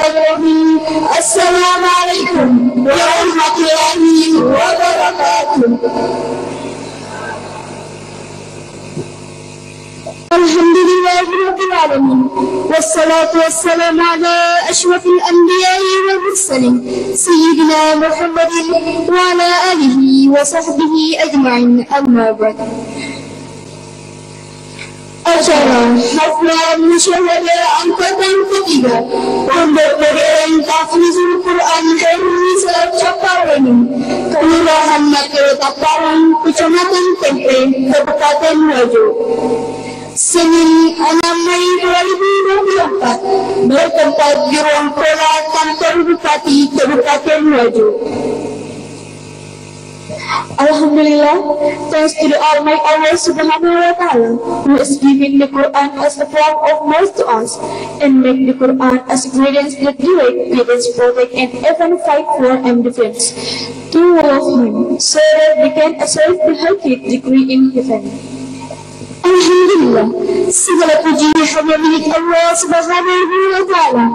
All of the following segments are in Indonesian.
Bismillahirrahmanirrahim. Assalamualaikum warahmatullahi wabarakatuh. Alhamdulillahirabbil alamin. Wassalatu wassalamu ala asyrafil anbiya'i wal mursalin sayyidina Muhammadin wa ala alihi wa sahbihi ajma'in. Amma ba'd. Acara haflah musyawarah angkatan ketiga untuk modern tahfizul Quran dari Nisab Caparani, Kelurahan Makil Taparang, Kecamatan Tempe, Kabupaten Wajo. Senin 6 Mei 2024 bertempat di ruang pola kantor Bupati Kabupaten Wajo. Alhamdulillah, thanks to the Almighty Allah Subhanahu wa Ta'ala, who is giving the Quran as a form of mercy to us, and make the Quran as guidance that direct, guidance, protect, and even fight for and defense to love Him, so that we can achieve the high degree in heaven. Alhamdulillah, segala puji hanya milik Allah Subhanahu wa Ta'ala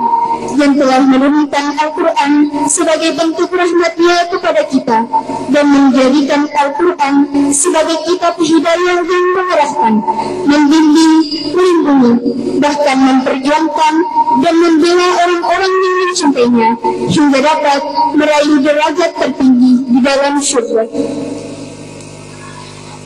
yang telah menurunkan Al-Quran sebagai bentuk rahmat-Nya kepada kita dan menjadikan Al-Quran sebagai kitab hidayah yang mengarahkan, membimbing, melindungi, bahkan memperjuangkan dan membela orang-orang yang mencintainya hingga dapat meraih derajat tertinggi di dalam syurga.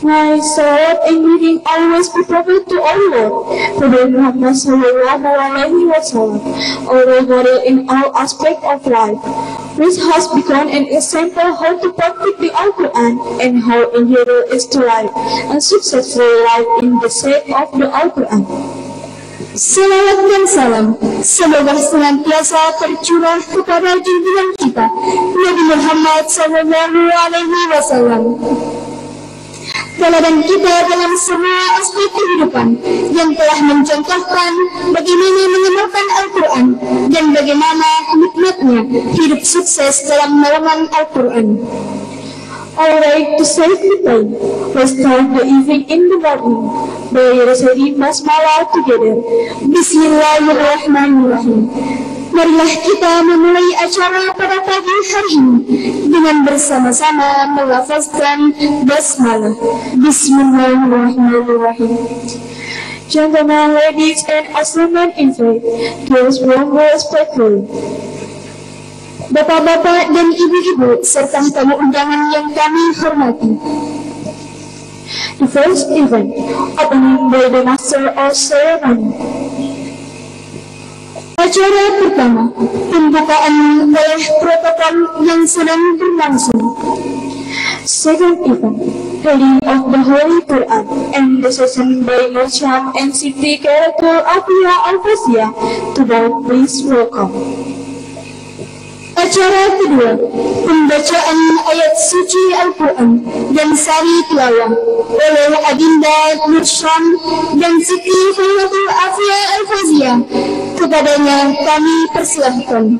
My salat and reading always be perfect to our Lord, Prophet Muhammad sallallahu alaihi wasallam, our model in all aspects of life, which has become an example how to practice the Al-Quran and how endurable is to life and successful life in the sake of the Al-Quran. Salawat dan salam semoga senantiasa tercurah kepada junjungan kita Nabi Muhammad sallallahu alaihi wasallam, teladan kita dalam semua aspek kehidupan, yang telah mencontohkan bagaimana mengenalkan Al-Quran dan bagaimana nikmatnya hidup sukses dalam naungan Al-Quran. Alright, to save the time, let's start the evening in the morning by reciting basmalah together. Bismillahirrahmanirrahim. Marilah kita memulai acara pada pagi hari ini dengan bersama-sama melafazkan basmalah. Bismillahirrahmanirrahim. Gentlemen, ladies, and Muslim invite, please warm respectfully. Bapak-bapak dan ibu-ibu serta tamu undangan yang kami hormati. The first event, opening by the Master of Ceremony. Acara pertama, pembukaan oleh protokol yang sedang berlangsung. Second event, reading of the Holy Quran and the session by Musham and Siti Keratul Afia Al-Fasiyah. To both, please welcome. Acara kedua, pembacaan ayat suci Al-Quran dan sari tilawah oleh Adinda Musham dan Siti Keratul Afia Al-Fasiyah. Kepadanya kami persilahkan.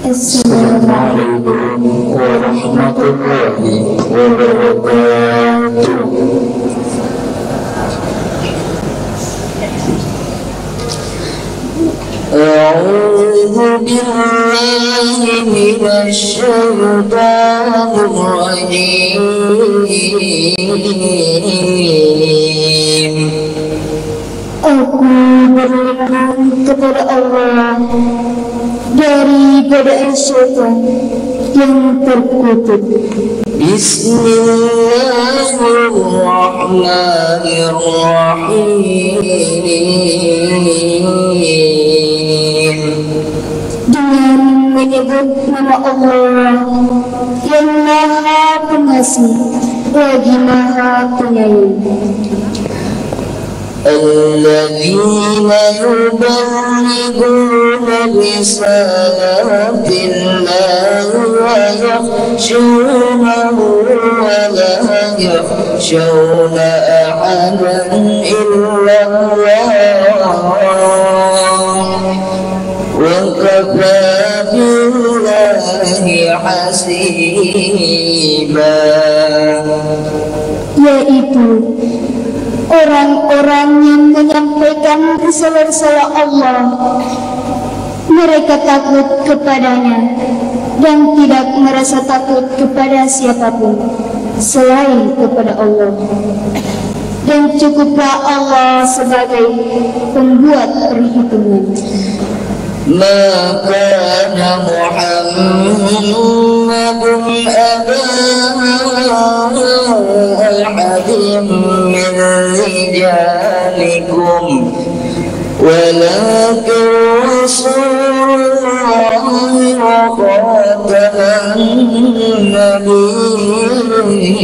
Assalamualaikum warahmatullahi wabarakatuh. A'udzu billahi minasy syaithanir rajim. Aku berlindung kepada Allah dari godaan syaitan yang terkutuk. Bismillahirrahmanirrahim. Dengan menyebut nama Allah yang Maha Pengasih lagi Maha Penyayang. الذين يبلغون رسالات الله ويخشونه ولا يخشون أحدا إلا الله وكفى بالله حسيبا. Yaitu orang-orang yang menyampaikan risalah Allah Mereka takut kepadanya dan tidak merasa takut kepada siapapun selain kepada Allah. Dan cukuplah Allah sebagai pembuat perhitungan. ما كان محمد أبا أحد من رجالكم ولكن رسول الله وخاتم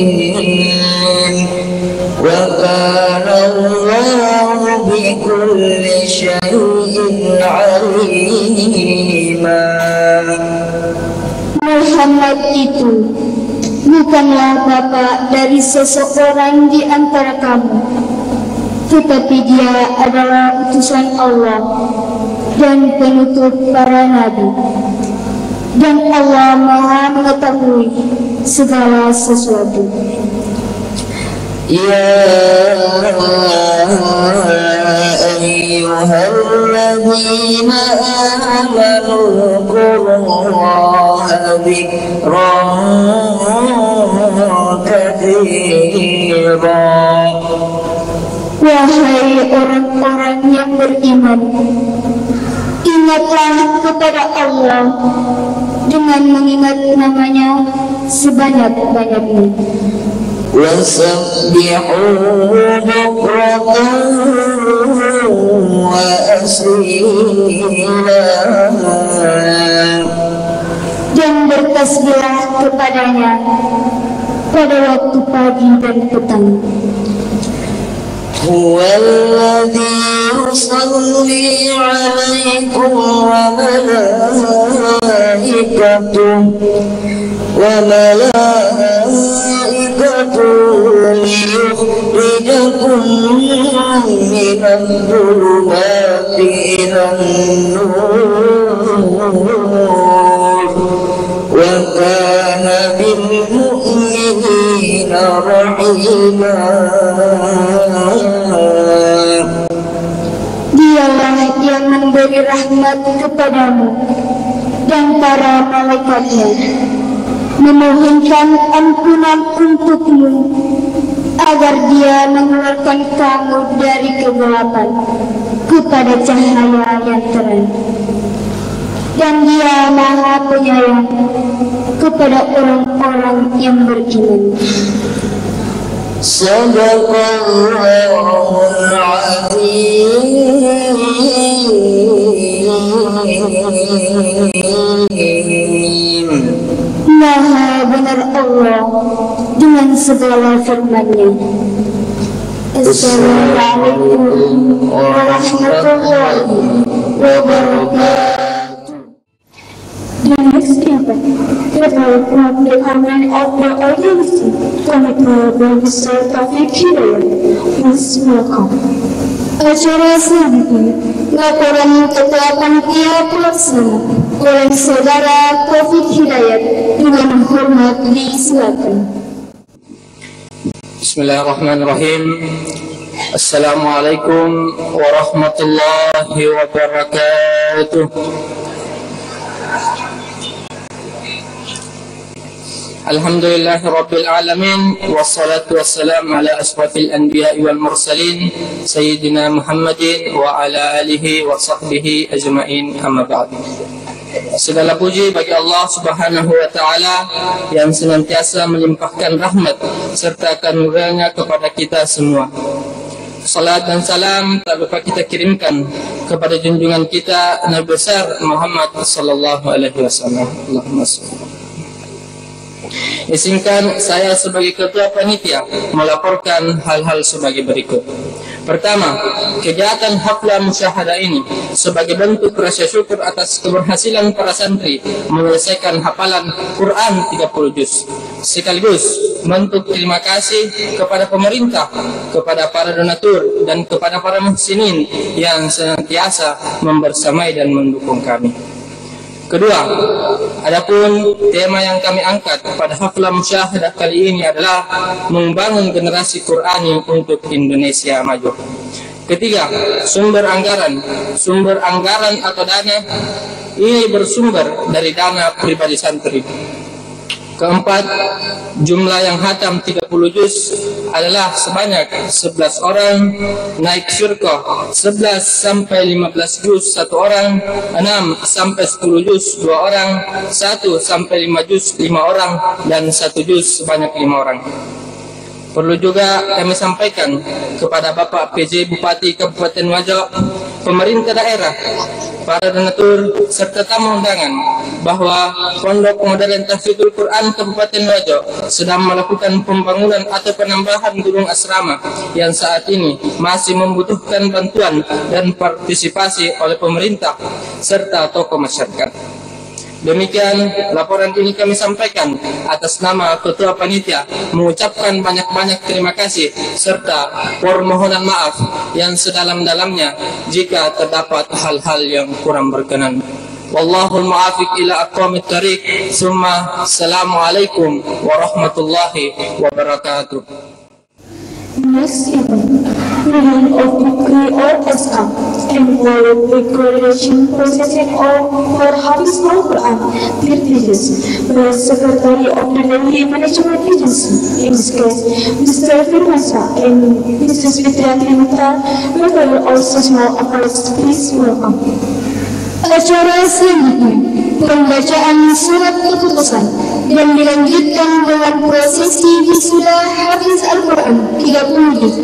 النبيين وكان الله بكل شيء عليما. Muhammad itu bukanlah bapa dari seseorang di antara kamu, tetapi dia adalah utusan Allah dan penutup para nabi, dan Allah Maha mengetahui segala sesuatu. يا أيها الذين آمنوا اذكروا الله ذكرا كثيرا. Wahai orang-orang yang beriman, ingatlah kepada Allah dengan mengingat namanya sebanyak-banyaknya. وسبحوه بكرة وأصيلا. Dan bertasbihlah kepadanya pada waktu pagi dan petang. هو الذي يصلي عليكم وملائكته ليخرجكم من الظلمات إلى النور وكان بالمؤمنين رحيما. Dialah yang memberi rahmat kepadamu dan para malaikatnya, memohonkan ampunan untukmu agar dia mengeluarkan kamu dari kegelapan kepada cahaya yang terang. Dan dia Maha Penyayang kepada orang-orang yang beriman. Sadaqallahul Azim. Maha benar Allah dengan segala firman-Nya. Assalamualaikum warahmatullahi wabarakatuh. The next event is from the comment of the audience Committee Professor Taufik Hidayat. Please welcome. Acara selanjutnya laporan ketua panitia pelaksana oleh saudara Taufik Hidayat dengan hormat disilakan. Bismillahirrahmanirrahim. Assalamualaikum warahmatullahi wabarakatuh. Alhamdulillahi Rabbil Alamin. Wassalatu wassalamu ala ashrafil anbiya'i wal mursalin Sayyidina Muhammadin wa ala alihi wa sahbihi ajma'in, amma ba'd. Segala puji bagi Allah Subhanahu wa ta'ala yang senantiasa melimpahkan rahmat serta karunia kepada kita semua. Salat dan salam tak lupa kita kirimkan kepada junjungan kita Nabi besar Muhammad sallallahu alaihi wasallam. Allahumma shalli. Izinkan saya sebagai ketua panitia melaporkan hal-hal sebagai berikut. Pertama, kegiatan haflah musyahadah ini sebagai bentuk rasa syukur atas keberhasilan para santri menyelesaikan hafalan Quran 30 juz. Sekaligus bentuk terima kasih kepada pemerintah, kepada para donatur dan kepada para muhsinin yang senantiasa membersamai dan mendukung kami. Kedua, adapun tema yang kami angkat pada haflah musyahadah kali ini adalah membangun generasi Qurani untuk Indonesia maju. Ketiga, sumber anggaran atau dana Ini bersumber dari dana pribadi santri. Keempat, jumlah yang hatam 30 juz adalah sebanyak 11 orang, naik syurqah 11 sampai 15 juz 1 orang, 6 sampai 10 juz 2 orang, 1 sampai 5 juz 5 orang, dan 1 juz sebanyak 5 orang. Perlu juga kami sampaikan kepada Bapak PJ Bupati Kabupaten Wajo, pemerintah daerah, para donatur, serta tamu undangan bahwa Pondok Modern Tahfidzul Quran Kabupaten Wajo sedang melakukan pembangunan atau penambahan gedung asrama yang saat ini masih membutuhkan bantuan dan partisipasi oleh pemerintah serta tokoh masyarakat. Demikian laporan ini kami sampaikan atas nama Ketua Panitia, mengucapkan banyak-banyak terima kasih serta permohonan maaf yang sedalam-dalamnya jika terdapat hal-hal yang kurang berkenan. Wallahul mu'afiq ila aqwamit thariq. Summa assalamualaikum warahmatullahi wabarakatuh. Next event, reading of decree or SK, involved the graduation processing of for Hafiz Al-Quran Tirtijus by Secretary of the Delhi Management Agency, in this case, Mr. Firmansyah and Mrs. Fitriati Mukhtar, will also small applause. Please welcome. Acara selanjutnya, pembacaan surat keputusan dan dilanjutkan dengan prosesi wisuda Hafiz Al-Quran 30 juz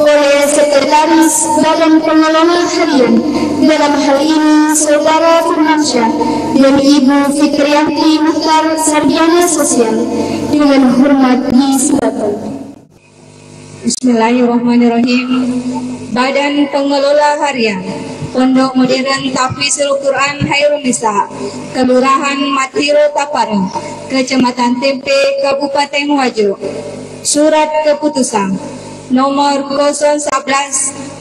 oleh Sekretaris Badan Pengelola Harian, dalam hal ini Saudara Firmansyah dan Ibu Fitriyanti Mukhtar, Sarjana Sosial. Dengan hormat disilakan. Bismillahirrahmanirrahim. Badan Pengelola Harian Pondok Modern Tahfidzul Quran Hairun Nisa, Kelurahan Matiro Tapareng, Kecamatan Tempe, Kabupaten Wajo. Surat keputusan nomor 011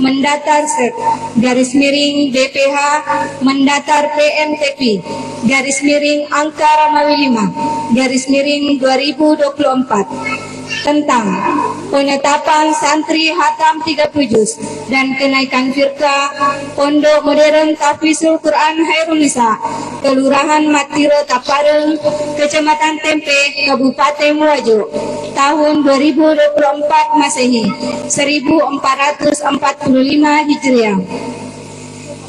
mendatar SEP / DPH mendatar PMTP / angka Ramawi 5 / 2024 tentang penetapan santri hatam 30 juz dan kenaikan firqah Pondok Modern Tahfidzul Quran Hairun Nisa, Kelurahan Matiro Tapareng, Kecamatan Tempe, Kabupaten Wajo, tahun 2024 Masehi, 1445 Hijriah.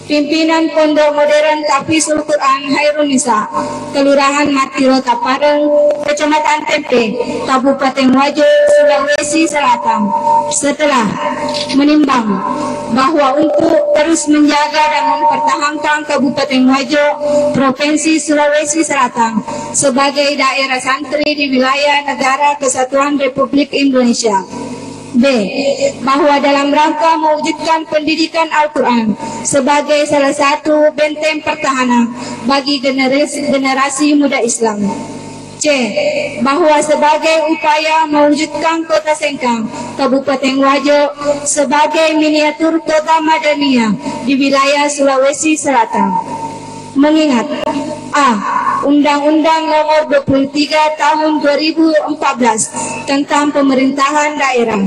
Pimpinan Pondok Modern Tahfidzul Quran Hairun Nisa, Kelurahan Matiro Tapareng, Kecamatan Tempe, Kabupaten Wajo, Sulawesi Selatan, setelah menimbang bahwa untuk terus menjaga dan mempertahankan Kabupaten Wajo, Provinsi Sulawesi Selatan sebagai daerah santri di wilayah Negara Kesatuan Republik Indonesia. B. Bahwa dalam rangka mewujudkan pendidikan Al-Quran sebagai salah satu benteng pertahanan bagi generasi muda Islam. C. Bahwa sebagai upaya mewujudkan Kota Sengkang, Kabupaten Wajo sebagai miniatur kota Madaniyah di wilayah Sulawesi Selatan. Mengingat A. Undang-Undang Nomor 23 Tahun 2014 tentang Pemerintahan Daerah.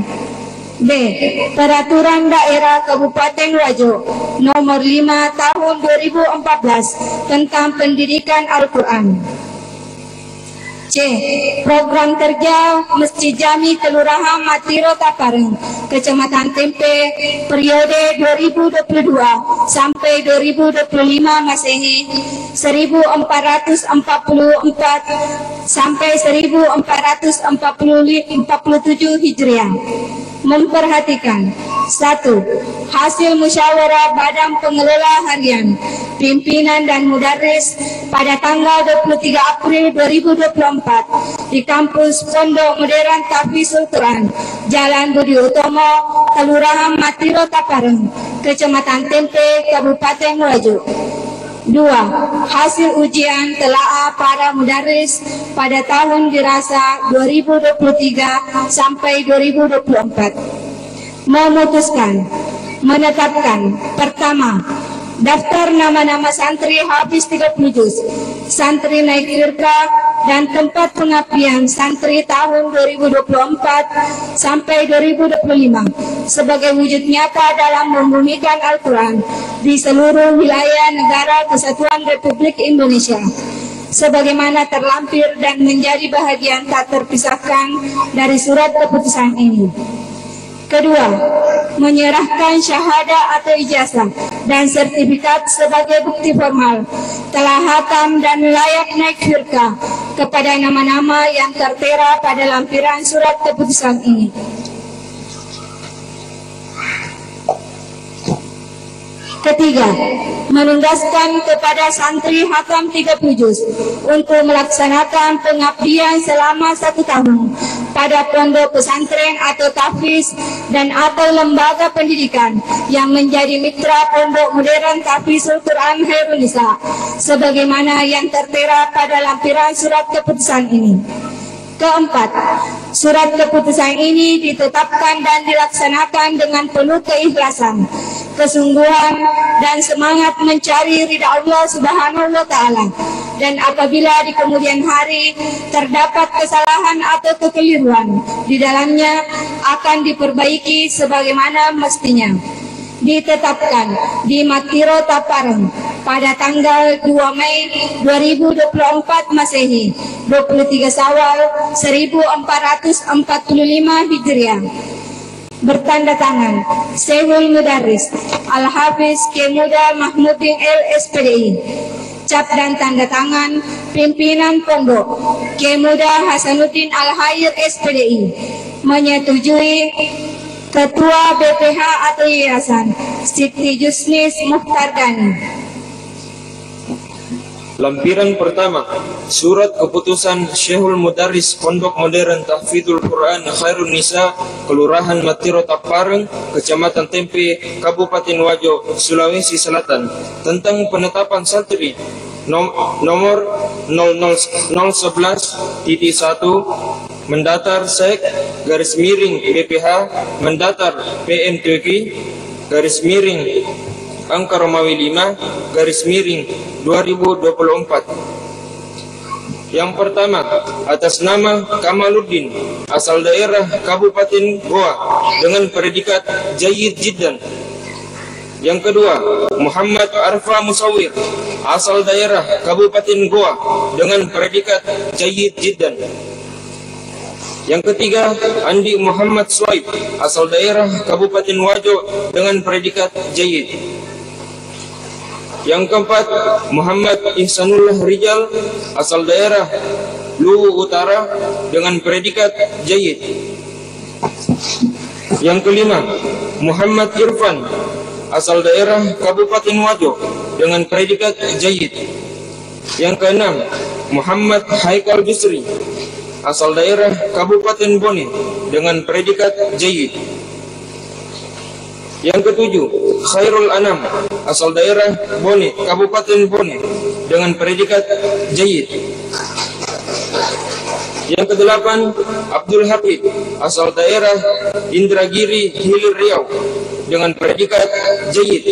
B. Peraturan Daerah Kabupaten Wajo Nomor 5 Tahun 2014 tentang Pendidikan Al-Quran. C. Program kerja Masjid Jami Kelurahan Matiro Tapareng, Kecamatan Tempe, periode 2022 sampai 2025 Masehi, 1444 sampai 1447 Hijriah. Memperhatikan 1. Hasil musyawarah Badan Pengelola Harian, Pimpinan dan Mudarris pada tanggal 23 April 2024 di kampus Pondok Modern Tahfidzul Quran, Jalan Budi Utomo, Kelurahan Matiro Tapareng, Kecamatan Tempe, Kabupaten Wajo. 2. Hasil ujian telaah para mudarris pada tahun dirasa 2023 sampai 2024. Memutuskan, menetapkan, pertama, daftar nama-nama santri Hafiz 30 juz, santri naik firqah dan tempat pengabdian santri tahun 2024 sampai 2025 sebagai wujud nyata dalam membumikan Al-Quran di seluruh wilayah negara Kesatuan Republik Indonesia, sebagaimana terlampir dan menjadi bahagian tak terpisahkan dari surat keputusan ini. Kedua, menyerahkan syahadah atau ijazah dan sertifikat sebagai bukti formal telah hatam dan layak naik firqah kepada nama-nama yang tertera pada lampiran surat keputusan ini. Ketiga, menugaskan kepada santri hatam 30 juz untuk melaksanakan pengabdian selama 1 tahun pada pondok pesantren atau tahfiz dan atau lembaga pendidikan yang menjadi mitra pondok modern tahfizul Quran Khairun Nisa, sebagaimana yang tertera pada lampiran surat keputusan ini. Keempat, surat keputusan ini ditetapkan dan dilaksanakan dengan penuh keikhlasan, kesungguhan, dan semangat mencari ridha Allah Subhanahu wa Ta'ala. Dan apabila di kemudian hari terdapat kesalahan atau kekeliruan di dalamnya, akan diperbaiki sebagaimana mestinya. Ditetapkan di Matiro Tapareng pada tanggal 2 Mei 2024 Masehi, 23 Syawal 1445 Hijriah. Bertanda tangan Syekhul Mudarris Al-Hafiz Kemuda Mahmudin LSPDI. Cap dan tanda tangan pimpinan pondok Kemuda Hasanuddin Al-Khair SPDI. Menyetujui Ketua BPH atau Yayasan Siti Jusnis Mukhtar Gani. Lampiran pertama, surat keputusan Syekhul Mudarris Pondok Modern Tahfidzul Quran Khairun Nisa, Kelurahan Matiro Tapareng, Kecamatan Tempe, Kabupaten Wajo, Sulawesi Selatan, tentang penetapan santri nomor 00111.1 mendatar Sek garis miring BPH mendatar PNTQ garis miring angka Romawi 5 garis miring 2024. Yang pertama, atas nama Kamaluddin, asal daerah Kabupaten Goa dengan predikat Jayyid Jiddan. Yang kedua, Muhammad Arfa Musawir, asal daerah Kabupaten Goa dengan predikat Jayyid Jiddan. Yang ketiga, Andi Muhammad Swaib, asal daerah Kabupaten Wajo dengan predikat Jayyid. Yang keempat, Muhammad Ihsanullah Rijal, asal daerah Luwu Utara dengan predikat Jayyid. Yang kelima, Muhammad Irfan, asal daerah Kabupaten Wajo dengan predikat Jayyid. Yang keenam, Muhammad Haikal Jusri, asal daerah Kabupaten Bone dengan predikat Jayyid. Yang ketujuh, Khairul Anam, asal daerah Bone, Kabupaten Bone dengan predikat Jayyid. Yang kedelapan, Abdul Hafid, asal daerah Indragiri Hilir Riau dengan predikat Jayyid.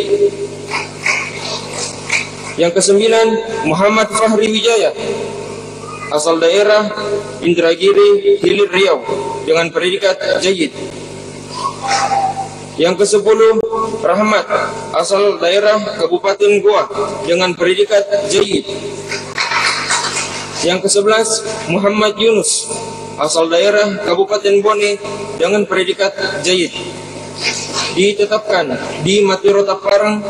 Yang kesembilan, Muhammad Fahri Wijaya, asal daerah Indragiri Hilir Riau dengan predikat Jayyid. Yang ke-10, Rahmat, asal daerah Kabupaten Goa dengan predikat Jayyid. Yang ke-11, Muhammad Yunus, asal daerah Kabupaten Bone dengan predikat Jayyid. Ditetapkan di Matiro Tapareng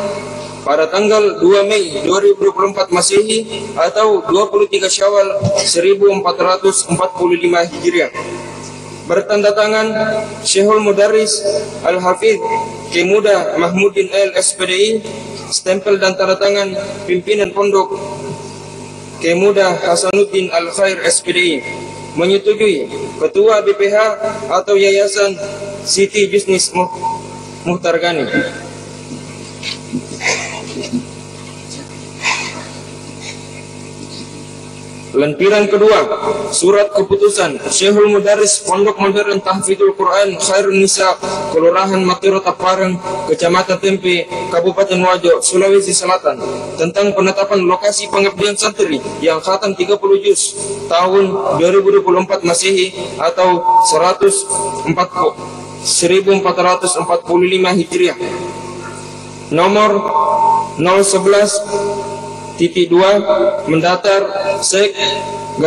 pada tanggal 2 Mei 2024 Masehi atau 23 Syawal 1445 Hijriah. Bertanda tangan Syekhul Mudarris Al-Hafidh Kemuda Mahmudin LSPDI. Stempel dan tanda tangan pimpinan pondok Kemuda Hasanuddin Al-Khair SPDI. Menyetujui Ketua BPH atau Yayasan Siti Jusnis Mukhtar Gani. Lempiran kedua, Surat Keputusan Syekhul Mudarris Pondok Modern Tahfidzul Quran Khairun Nisa, Kelurahan Matiro Tapareng, Kecamatan Tempe, Kabupaten Wajo, Sulawesi Selatan, tentang penetapan lokasi pengabdian santri yang khatam 30 juz tahun 2024 Masehi atau 1445 Hijriah. Nomor 011.2 mendatar Sek _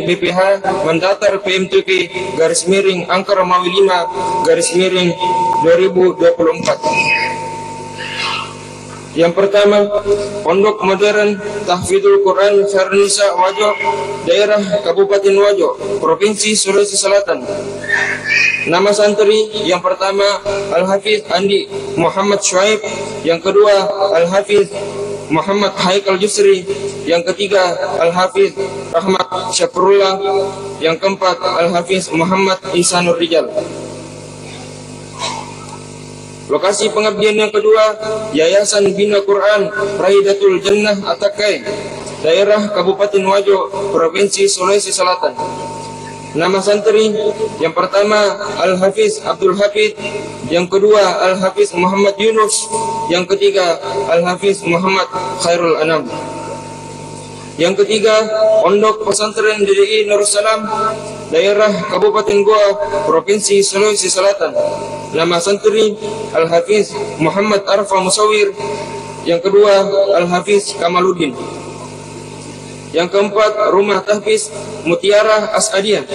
BPH mendatar PMTP _ angka Romawi 5 _ 2024. Yang pertama, Pondok Modern Tahfidzul Quran Khairun Nisa Wajo, daerah Kabupaten Wajo, Provinsi Sulawesi Selatan. Nama santri yang pertama Al-Hafiz Andi Muhammad Shuaib, yang kedua Al-Hafiz Muhammad Haikal Jusri, yang ketiga Al-Hafiz Rahmat Syakrullah, yang keempat Al-Hafiz Muhammad Ihsanur Rijal. Lokasi pengabdian yang kedua, Yayasan Bina Quran Raidatul Jannah Atakai, daerah Kabupaten Wajo, Provinsi Sulawesi Selatan. Nama santri yang pertama Al-Hafiz Abdul Hafid, yang kedua Al-Hafiz Muhammad Yunus, yang ketiga Al-Hafiz Muhammad Khairul Anam. Yang ketiga, Pondok Pesantren DDI Nursalam, daerah Kabupaten Goa, Provinsi Sulawesi Selatan. Nama santri Al-Hafiz Muhammad Arfa Musawir, yang kedua Al-Hafiz Kamaluddin. Yang keempat, Rumah Tahfiz Mutiara Asadiah,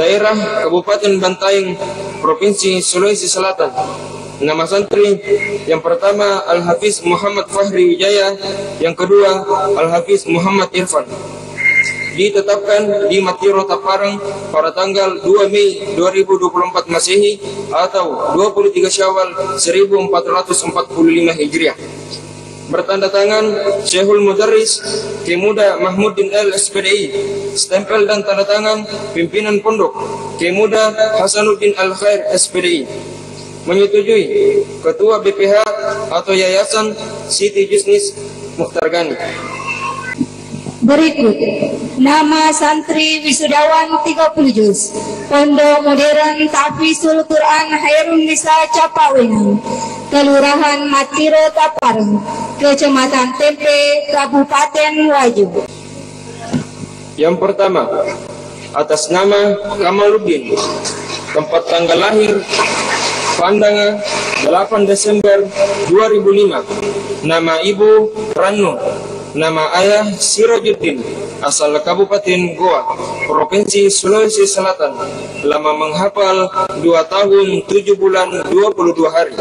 daerah Kabupaten Bantaeng, Provinsi Sulawesi Selatan. Nama santri yang pertama Al-Hafiz Muhammad Fahri Wijaya, yang kedua Al-Hafiz Muhammad Irfan. Ditetapkan di Matiro Tapareng pada tanggal 2 Mei 2024 Masehi atau 23 Syawal 1445 Hijriah. Bertanda tangan Syekhul Mudarris Kemuda Mahmudin L SPDI. Stempel dan tanda tangan pimpinan pondok Kemuda Hasanuddin Al Khair SPDI. Menyetujui Ketua BPH atau Yayasan Siti Jusnis Mukhtar Gani. Berikut nama santri wisudawan 30 juz Pondok Modern Tahfidzul Quran Khairun Nisa Capawenang, Kelurahan Matiro Tapareng, Kecamatan Tempe, Kabupaten Wajo. Yang pertama, atas nama Kamaluddin, tempat tanggal lahir Pandangan 8 Desember 2005. Nama ibu Ranu, nama ayah Sirajuddin, asal Kabupaten Goa, Provinsi Sulawesi Selatan. Lama menghafal 2 tahun 7 bulan 22 hari.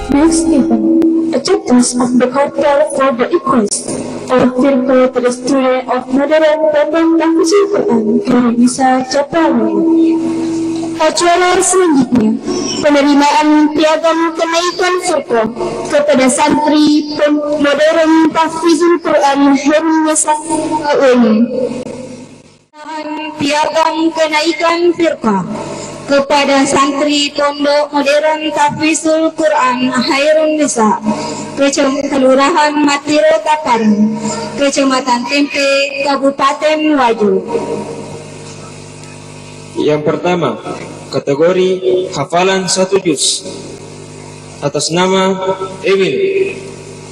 Next event, acceptance of the cartel for the equals or virtual to the student of modern Pondok Tahfidz Quran Khairun Nisa Capawi. Acara selanjutnya, penerimaan piagam kenaikan firqah kepada santri modern Tahfidz Quran Khairun Nisa Capawi. Piagam kenaikan firqah kepada santri pondok modern Tahfidzul Quran Khairun Nisa, Kelurahan Matiro Tapareng, Kecamatan Tempe, Kabupaten Wajo. Yang pertama, kategori hafalan 1 juz atas nama Ewin.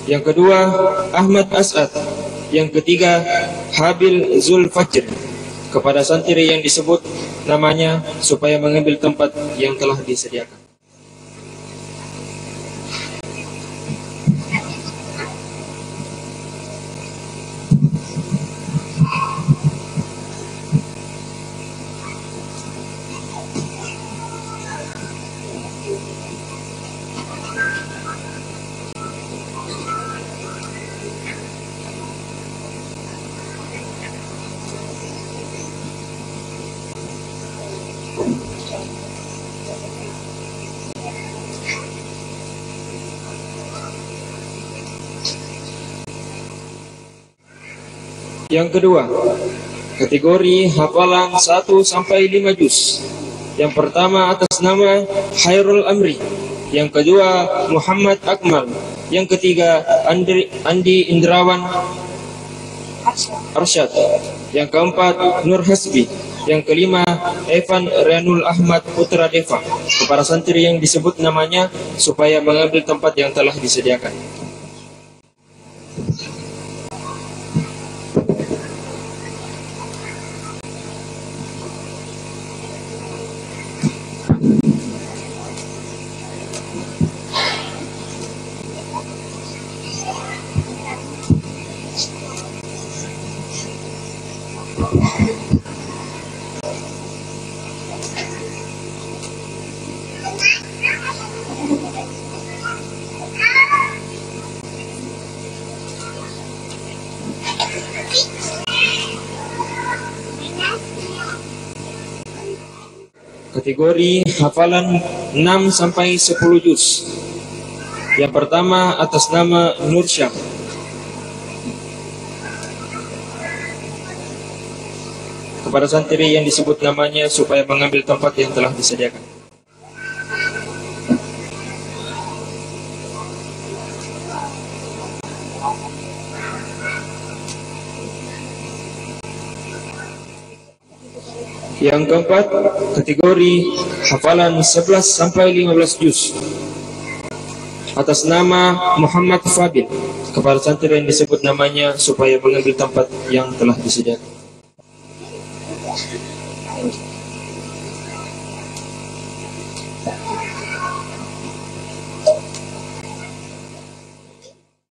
Yang kedua, Ahmad As'ad. Yang ketiga, Habil Zulfajr. Kepada santri yang disebut namanya supaya mengambil tempat yang telah disediakan. Yang kedua, kategori hafalan 1 sampai 5 juz. Yang pertama atas nama Khairul Amri. Yang kedua Muhammad Akmal. Yang ketiga Andi Indrawan Arsyad. Yang keempat Nur Hasbi. Yang kelima Evan Rianul Ahmad Putra Deva. Kepada santri yang disebut namanya supaya mengambil tempat yang telah disediakan. Kategori hafalan 6 sampai 10 juz. Yang pertama atas nama Nur Syam. Kepada santri yang disebut namanya supaya mengambil tempat yang telah disediakan. Yang keempat, kategori hafalan 11 sampai 15 juz. Atas nama Muhammad Fabil. Kepada santri yang disebut namanya supaya mengambil tempat yang telah disediakan.